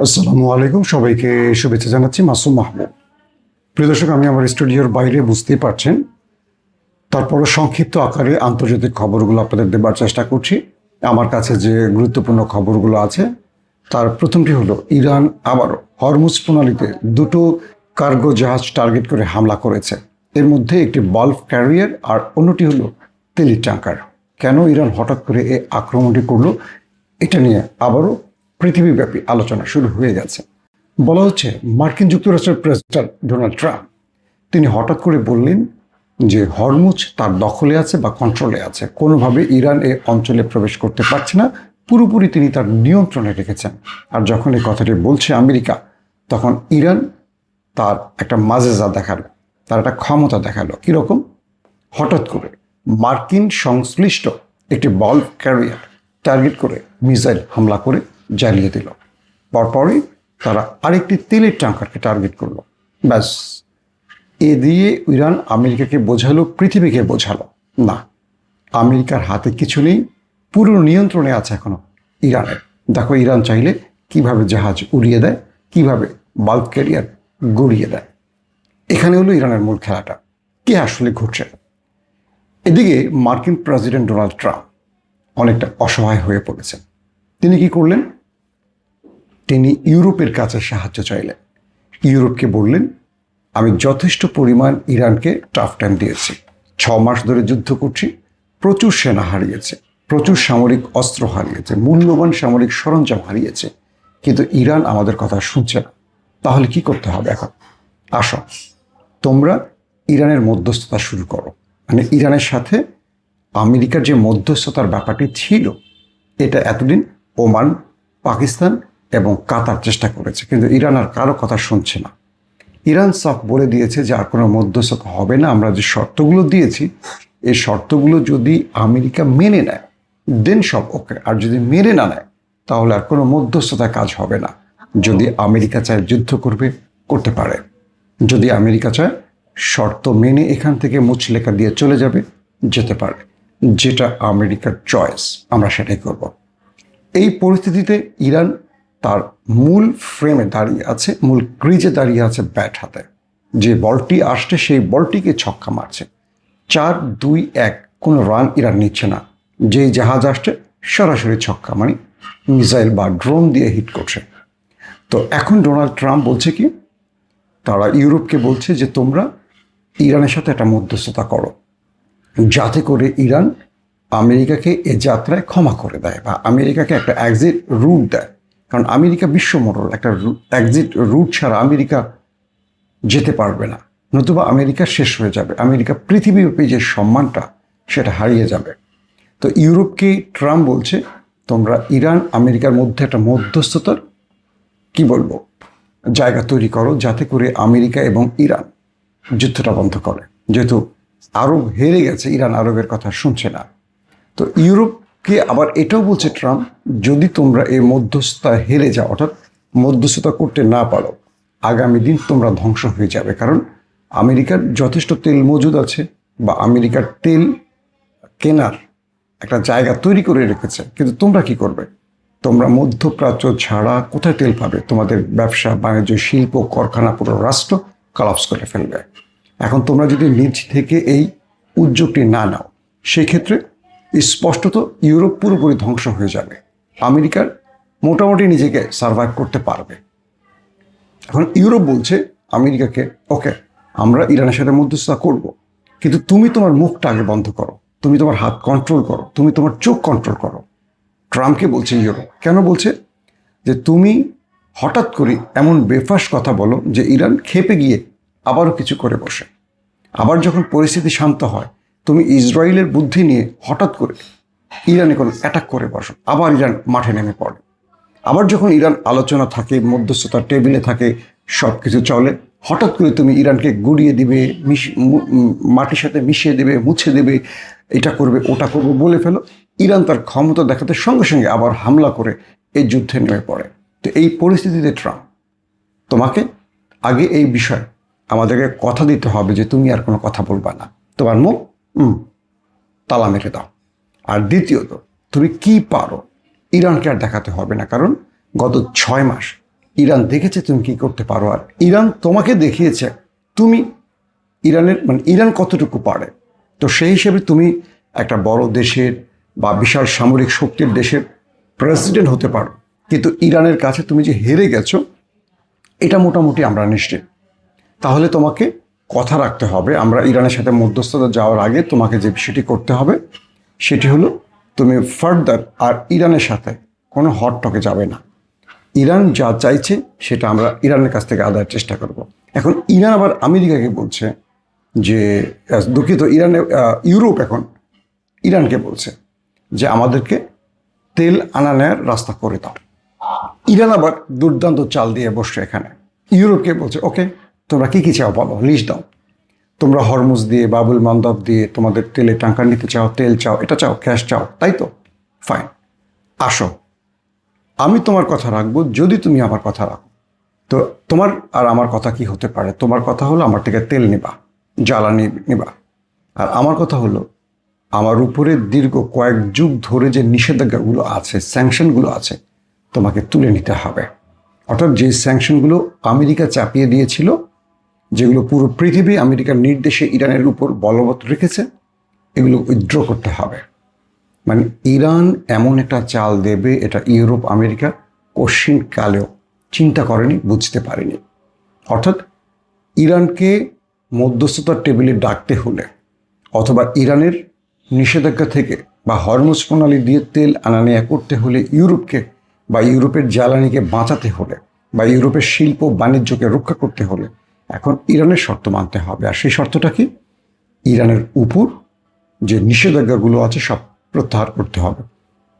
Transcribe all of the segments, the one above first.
আসসালামু আলাইকুম, সবাইকে শুভেচ্ছা জানাচ্ছি। মাসুম মাহমুদ। প্রিয় দর্শক, আমি আমার স্টুডিওর বাইরে, বুঝতেই পারছেন, তারপরও সংক্ষিপ্ত আকারে আন্তর্জাতিক খবরগুলো আপনাদের দেবার চেষ্টা করছি। আমার কাছে যে গুরুত্বপূর্ণ খবরগুলো আছে তার প্রথমটি হলো, ইরান আবারও হরমুজ প্রণালীতে দুটো কার্গো জাহাজ টার্গেট করে হামলা করেছে। এর মধ্যে একটি বাল্ক ক্যারিয়ার আর অন্যটি হলো তেলের ট্যাঙ্কার। কেন ইরান হঠাৎ করে এই আক্রমণটি করলো, এটা নিয়ে আবারও পৃথিবীব্যাপী আলোচনা শুরু হয়ে গেছে। বলা হচ্ছে মার্কিন যুক্তরাষ্ট্রের প্রেসিডেন্ট ডোনাল্ড ট্রাম্প তিনি হঠাৎ করে বললেন যে হরমুজ তার দখলে আছে বা কন্ট্রোলে আছে, কোনোভাবে ইরান এই অঞ্চলে প্রবেশ করতে পারছে না, পুরোপুরি তিনি তার নিয়ন্ত্রণে রেখেছেন। আর যখন এই কথাটি বলছে আমেরিকা, তখন ইরান তার একটা মাজেজা দেখালো, তার একটা ক্ষমতা দেখালো। কীরকম? হঠাৎ করে মার্কিন সংশ্লিষ্ট একটি বল ক্যারিয়ার টার্গেট করে মিসাইল হামলা করে জ্বালিয়ে দিল। পরপরই তারা আরেকটি তেলের ট্যাঙ্কারকে টার্গেট করলো। ব্যাস, এ দিয়ে ইরান আমেরিকাকে বোঝালো, পৃথিবীকে বোঝালো, না, আমেরিকার হাতে কিছু নেই, পুরো নিয়ন্ত্রণে আছে এখনো ইরানের। দেখো ইরান চাইলে কিভাবে জাহাজ উড়িয়ে দেয়, কিভাবে বাল্ক ক্যারিয়ার গড়িয়ে দেয়। এখানে হলো ইরানের মূল খেলাটা। কি আসলে ঘটছে? এদিকে মার্কিন প্রেসিডেন্ট ডোনাল্ড ট্রাম্প অনেকটা অসহায় হয়ে পড়েছেন। তিনি কি করলেন? তিনি ইউরোপের কাছে সাহায্য চাইলেন। ইউরোপকে বললেন, আমি যথেষ্ট পরিমাণ ইরানকে টাফ টাইম দিয়েছি, 6 মাস ধরে যুদ্ধ করছি, প্রচুর সেনা হারিয়েছে, প্রচুর সামরিক অস্ত্র হারিয়েছে, মূল্যবান সামরিক সরঞ্জাম হারিয়েছে, কিন্তু ইরান আমাদের কথা শুনছে না। তাহলে কি করতে হবে এখন? আসো, তোমরা ইরানের মধ্যস্থতা শুরু করো। মানে ইরানের সাথে আমেরিকার যে মধ্যস্থতার ব্যাপারটি ছিল, এটা এতদিন ওমান, পাকিস্তান এবং কাতার চেষ্টা করেছে, কিন্তু ইরান আর কারো কথা শুনছে না। ইরান সাফ বলে দিয়েছে যে আর কোনো মধ্যস্থতা হবে না। আমরা যে শর্তগুলো দিয়েছি, এই শর্তগুলো যদি আমেরিকা মেনে নেয় দেন সব ওকে, আর যদি মেনে না নেয় তাহলে আর কোনো মধ্যস্থতা কাজ হবে না। যদি আমেরিকা চায় যুদ্ধ করবে, করতে পারে। যদি আমেরিকা চায় শর্ত মেনে এখান থেকে মুচলেখা দিয়ে চলে যাবে, যেতে পারে। যেটা আমেরিকার চয়েস, আমরা সেটাই করব। এই পরিস্থিতিতে ইরান তার মূল ফ্রেমে দাঁড়িয়ে আছে, মূল ক্রিজে দাঁড়িয়ে আছে ব্যাট হাতে। যে বলটি আসছে সেই বলটিকে ছক্কা মারছে। 4-2-1 কোনো রান ইরান নিচ্ছে না। যেই জাহাজ আসছে সরাসরি ছক্কা, মানে মিসাইল বা ড্রোন দিয়ে হিট করছে। তো এখন ডোনাল্ড ট্রাম্প বলছে কি, তারা ইউরোপকে বলছে যে তোমরা ইরানের সাথে একটা মধ্যস্থতা করো, যাতে করে ইরান আমেরিকাকে এ যাত্রায় ক্ষমা করে দেয় বা আমেরিকাকে একটা এক্সিট রুট দেয়। কারণ আমেরিকা বিশ্বমোড়ল, একটা এক্সিট রুট ছাড়া আমেরিকা যেতে পারবে না, নতুবা আমেরিকা শেষ হয়ে যাবে। আমেরিকা পৃথিবীব্যাপী যে সম্মানটা, সেটা হারিয়ে যাবে। তো ইউরোপকে ট্রাম্প বলছে, তোমরা ইরান আমেরিকার মধ্যে একটা মধ্যস্থতার কি বলবো জায়গা তৈরি করো, যাতে করে আমেরিকা এবং ইরান যুদ্ধটা বন্ধ করে। যেহেতু আরব হেরে গেছে, ইরান আরবের কথা শুনছে না। তো ইউরোপকে আবার এটাও বলছে ট্রাম্প, যদি তোমরা এই মধ্যস্থতা হেরে যাও, অর্থাৎ মধ্যস্থতা করতে না পারো, আগামী দিন তোমরা ধ্বংস হয়ে যাবে। কারণ আমেরিকার যথেষ্ট তেল মজুদ আছে, বা আমেরিকার তেল কেনার একটা জায়গা তৈরি করে রেখেছে, কিন্তু তোমরা কি করবে? তোমরা মধ্যপ্রাচ্য ছাড়া কোথায় তেল পাবে? তোমাদের ব্যবসা বাণিজ্য, শিল্প, কারখানা, পুরো রাষ্ট্র কলাপস করে ফেলবে। এখন তোমরা যদি নিজ থেকে এই উদ্যোগটি না নাও, সেই ক্ষেত্রে স্পষ্টত ইউরোপ পুরোপুরি ধ্বংস হয়ে যাবে। আমেরিকার মোটামুটি নিজেকে সার্ভাইভ করতে পারবে। এখন ইউরোপ বলছে আমেরিকাকে, ওকে, আমরা ইরানের সাথে মধ্যস্থতা করব, কিন্তু তুমি তোমার মুখটা আগে বন্ধ করো, তুমি তোমার হাত কন্ট্রোল করো, তুমি তোমার চোখ কন্ট্রোল করো। ট্রাম্পকে বলছে ইউরোপ। কেন বলছে? যে তুমি হঠাৎ করে এমন বেফাস কথা বলো যে ইরান ক্ষেপে গিয়ে আবারও কিছু করে বসে। আবার যখন পরিস্থিতি শান্ত হয়, তুমি ইসরায়েলের বুদ্ধি নিয়ে হঠাৎ করে ইরানে কোনো অ্যাটাক করে বসো, আবার ইরান মাঠে নেমে পড়ে। আবার যখন ইরান আলোচনা থাকে, মধ্যস্থতার টেবিলে থাকে, সব কিছু চলে, হঠাৎ করে তুমি ইরানকে গুড়িয়ে দিবে, মাটির সাথে মিশিয়ে দেবে, মুছে দেবে, এটা করবে ওটা করবে বলে ফেলো। ইরান তার ক্ষমতা দেখাতে সঙ্গে সঙ্গে আবার হামলা করে এই যুদ্ধে নেমে পড়ে। তো এই পরিস্থিতিতে ট্রাম্প, তোমাকে আগে এই বিষয়ে আমাদেরকে কথা দিতে হবে যে তুমি আর কোনো কথা বলবা না, তোমার মুখ তালা মেরে দাও। আর দ্বিতীয়ত, তুমি কি পারো ইরানকে আর দেখাতে হবে না। কারণ গত 6 মাস ইরান দেখেছে তুমি কি করতে পারো, আর ইরান তোমাকে দেখিয়েছে তুমি ইরান কতটুকু পারে। তো সেই হিসেবে তুমি একটা বড় দেশের বা বিশাল সামরিক শক্তির দেশের প্রেসিডেন্ট হতে পারো, কিন্তু ইরানের কাছে তুমি যে হেরে গেছো এটা মোটামুটি আমরা নিশ্চিত। তাহলে তোমাকে কথা রাখতে হবে। আমরা ইরানের সাথে মধ্যস্থতা যাওয়ার আগে তোমাকে যে বিষয়টি করতে হবে সেটি হলো তুমি ফার্দার আর ইরানের সাথে কোনো হট টকে যাবে না। ইরান যা চাইছে সেটা আমরা ইরানের কাছ থেকে আদায়ের চেষ্টা করব। এখন ইরান আবার আমেরিকাকে বলছে যে দুঃখিত, ইউরোপ এখন ইরানকে বলছে যে আমাদেরকে তেল আনা নেয়ার রাস্তা করে দাও। ইরান আবার দুর্দান্ত চাল দিয়ে বসছে এখানে। ইউরোপকে বলছে ওকে, তোমরা কি চাও বলো, লিস্ট দাও। তোমরা হরমুজ দিয়ে, বাবুল মান্দাব দিয়ে তোমাদের তেলে ট্যাঙ্কার নিতে চাও, তেল চাও, এটা চাও, ক্যাশ চাও, তাই তো? ফাইন, আসো, আমি তোমার কথা রাখবো যদি তুমি আমার কথা রাখো। তো তোমার আর আমার কথা কি হতে পারে? তোমার কথা হলো আমার থেকে তেল নিবা, জ্বালানি নিবা, আর আমার কথা হলো আমার উপরে দীর্ঘ কয়েক যুগ ধরে যে নিষেধাজ্ঞাগুলো আছে, স্যাংশনগুলো আছে, তোমাকে তুলে নিতে হবে। অর্থাৎ যে স্যাংশনগুলো আমেরিকা চাপিয়ে দিয়েছিল, যেগুলো পুরো পৃথিবী আমেরিকার নির্দেশে ইরানের উপর বলবৎ রেখেছে, এগুলো উইথড্র করতে হবে। মানে ইরান এমন একটা চাল দেবে, এটা ইউরোপ আমেরিকা কশিন কালেও চিন্তা করেনি, বুঝতে পারেনি। অর্থাৎ ইরানকে মধ্যস্থতার টেবিলে ডাকতে হলে, অথবা ইরানের নিষেধাজ্ঞা থেকে বা হরমুজ প্রণালী দিয়ে তেল আনা নেয়া করতে হলে ইউরোপকে বা ইউরোপের জ্বালানিকে বাঁচাতে হলে বা ইউরোপের শিল্প বাণিজ্যকে রক্ষা করতে হলে এখন ইরানের শর্ত মানতে হবে। আর সেই শর্তটা কি? ইরানের উপর যে নিষেধাজ্ঞাগুলো আছে সব প্রত্যাহার করতে হবে।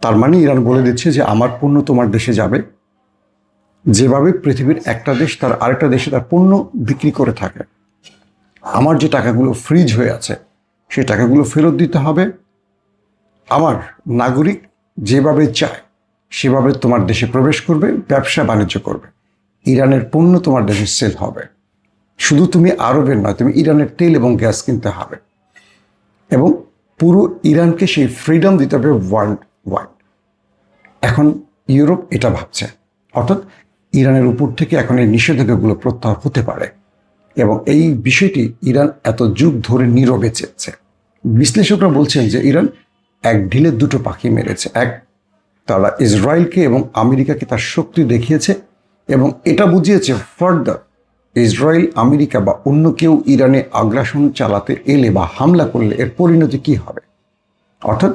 তার মানে ইরান বলে দিচ্ছে যে আমার পণ্য তোমার দেশে যাবে, যেভাবে পৃথিবীর একটা দেশ তার আরেকটা দেশে তার পণ্য বিক্রি করে থাকে, আমার যে টাকাগুলো ফ্রিজ হয়ে আছে সেই টাকাগুলো ফেরত দিতে হবে। আমার নাগরিক যেভাবে চায় সেভাবে তোমার দেশে প্রবেশ করবে, ব্যবসা বাণিজ্য করবে, ইরানের পণ্য তোমার দেশে সেল হবে। শুধু তুমি আরবের নয়, তুমি ইরানের তেল এবং গ্যাস কিনতে হবে, এবং পুরো ইরানকে সেই ফ্রিডম দিতে হবে ওয়ার্ল্ড ওয়াইড। এখন ইউরোপ এটা ভাবছে, অর্থাৎ ইরানের উপর থেকে এখন এই নিষেধাজ্ঞাগুলো প্রত্যাহার হতে পারে, এবং এই বিষয়টি ইরান এত যুগ ধরে নীরবে চেয়েছে। বিশ্লেষকরা বলছেন যে ইরান এক ঢিলে দুটো পাখি মেরেছে। এক, তারা ইসরায়েলকে এবং আমেরিকাকে তার শক্তি দেখিয়েছে এবং এটা বুঝিয়েছে ফার্দার ইসরায়েল, আমেরিকা বা অন্য কেউ ইরানে আগ্রাসন চালাতে এলে বা হামলা করলে এর পরিণতি কি হবে। অর্থাৎ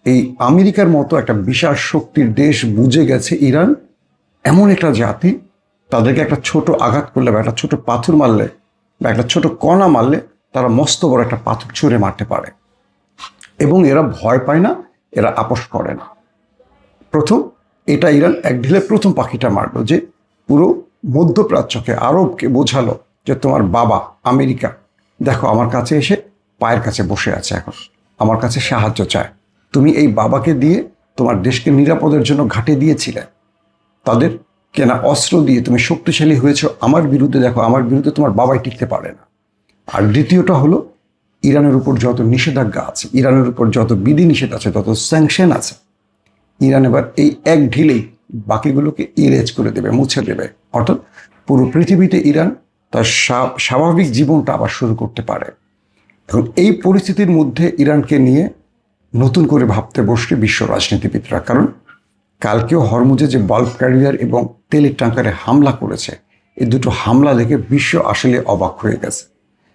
এই আমেরিকার মতো একটা বিশাল শক্তির দেশ বুঝে গেছে ইরান এমন একটা জাতি, তাদেরকে একটা ছোট আঘাত করলে বা একটা ছোট পাথর মারলে বা একটা ছোট কণা মারলে তারা মস্ত বড় একটা পাথর ছুঁড়ে মারতে পারে, এবং এরা ভয় পায় না, এরা আপোষ করে না। প্রথম এটা ইরান এক ঢিলে প্রথম পাখিটা মারলো, যে পুরো মধ্যপ্রাচ্যকে, আরবকে বোঝালো যে তোমার বাবা আমেরিকা দেখো আমার কাছে এসে পায়ের কাছে বসে আছে, এখন আমার কাছে সাহায্য চায়। তুমি এই বাবাকে দিয়ে তোমার দেশকে নিরাপদের জন্য ঘাটে দিয়েছিলে, তাদের কেনা অস্ত্র দিয়ে তুমি শক্তিশালী হয়েছ আমার বিরুদ্ধে, দেখো আমার বিরুদ্ধে তোমার বাবাই টিকতে পারে না। আর দ্বিতীয়টা হলো ইরানের উপর যত নিষেধাজ্ঞা আছে, ইরানের উপর যত বিধিনিষেধ আছে, তত স্যাংশন আছে, ইরান এবার এই এক ঢিলেই বাকিগুলোকে ইরেজ করে দেবে, মুছে দেবে। অর্থাৎ পুরো পৃথিবীতে ইরান তার স্বাভাবিক জীবনটা আবার শুরু করতে পারে। এখন এই পরিস্থিতির মধ্যে ইরানকে নিয়ে নতুন করে ভাবতে বসবে বিশ্ব রাজনীতিবিদরা, কারণ কালকেও হরমুজে যে বাল্ক ক্যারিয়ার এবং তেলের ট্যাঙ্কারে হামলা করেছে, এই দুটো হামলা দেখে বিশ্ব আসলে অবাক হয়ে গেছে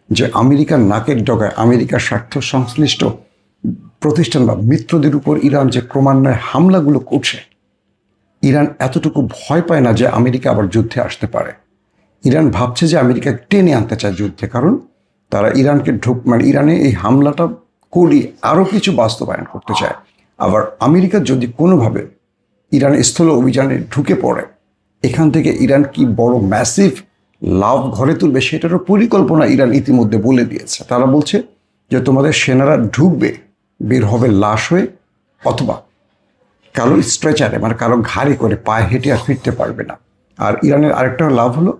যে আমেরিকার নাকের ডগায় আমেরিকার স্বার্থ সংশ্লিষ্ট প্রতিষ্ঠান বা মিত্রদের উপর ইরান যে ক্রমান্বয়ে হামলাগুলো করছে, ইরান এতটুকু ভয় পায় না যে আমেরিকা আবার যুদ্ধে আসতে পারে। ইরান ভাবছে যে আমেরিকা টেনে আনতে চায় যুদ্ধে, কারণ তারা ইরানকে ইরানে এই হামলাটা করিয়ে আরও কিছু বাস্তবায়ন করতে চায়। আবার আমেরিকা যদি কোনোভাবে ইরান স্থল অভিযানে ঢুকে পড়ে, এখান থেকে ইরান কি বড় ম্যাসিভ লাভ ঘরে তুলবে সেটারও পরিকল্পনা ইরান ইতিমধ্যে বলে দিয়েছে। তারা বলছে যে তোমাদের সেনারা ঢুকবে, বের হবে লাশ হয়ে, অথবা কারো স্ট্রেচারে কারো ঘাড়ে করে পায়ে হেঁটে আর ফিরতে পারবে না। আর ইরানের আরেকটা লাভ হলো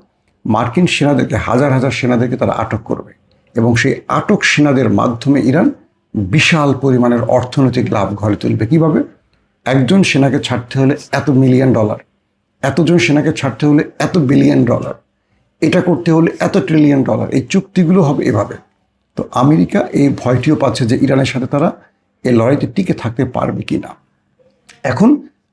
মার্কিন সেনাদেরকে, হাজার হাজার সেনাদেরকে তারা আটক করবে, এবং সেই আটক সেনাদের মাধ্যমে ইরান বিশাল পরিমাণের অর্থনৈতিক লাভ ঘরে তুলবে। কিভাবে? একজন সেনাকে ছাড়তে হলে $1 মিলিয়ন, এতজন সেনাকে ছাড়তে হলে এত বিলিয়ন ডলার, এটা করতে হলে এত ট্রিলিয়ন ডলার, এই চুক্তিগুলো হবে এভাবে। তো আমেরিকা এই ভয়টিও পাচ্ছে যে ইরানের সাথে তারা এই লড়াইতে টিকে থাকতে পারবে কি না। এখন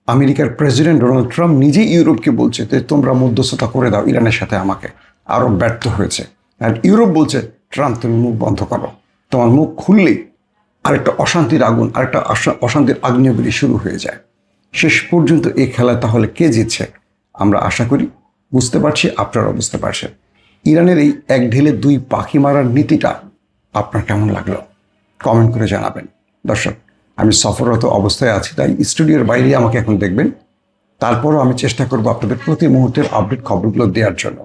আমেরিকার প্রেসিডেন্ট ডোনাল্ড ট্রাম্প নিজেই ইউরোপকে বলছে যে তোমরা মধ্যস্থতা করে দাও ইরানের সাথে, আমাকে আরও ব্যর্থ হয়েছে। আর ইউরোপ বলছে ট্রাম্প তুমি মুখ বন্ধ করো, তোমার মুখ খুললেই আরেকটা অশান্তির আগুন, আরেকটা অশান্তির আগ্নেয়গিরি শুরু হয়ে যায়। শেষ পর্যন্ত এই খেলায় তাহলে কে জিতছে আমরা আশা করি বুঝতে পারছি, আপনারাও বুঝতে পারছেন। ইরানের এই এক ঢিলে দুই পাখি মারার নীতিটা আপনার কেমন লাগলো কমেন্ট করে জানাবেন। দর্শক, আমি সফররত অবস্থায় আছি, তাই স্টুডিওর বাইরে আমাকে এখন দেখবেন। তারপরও আমি চেষ্টা করব আপনাদের প্রতি মুহূর্তের আপডেট খবরগুলো দেওয়ার জন্য।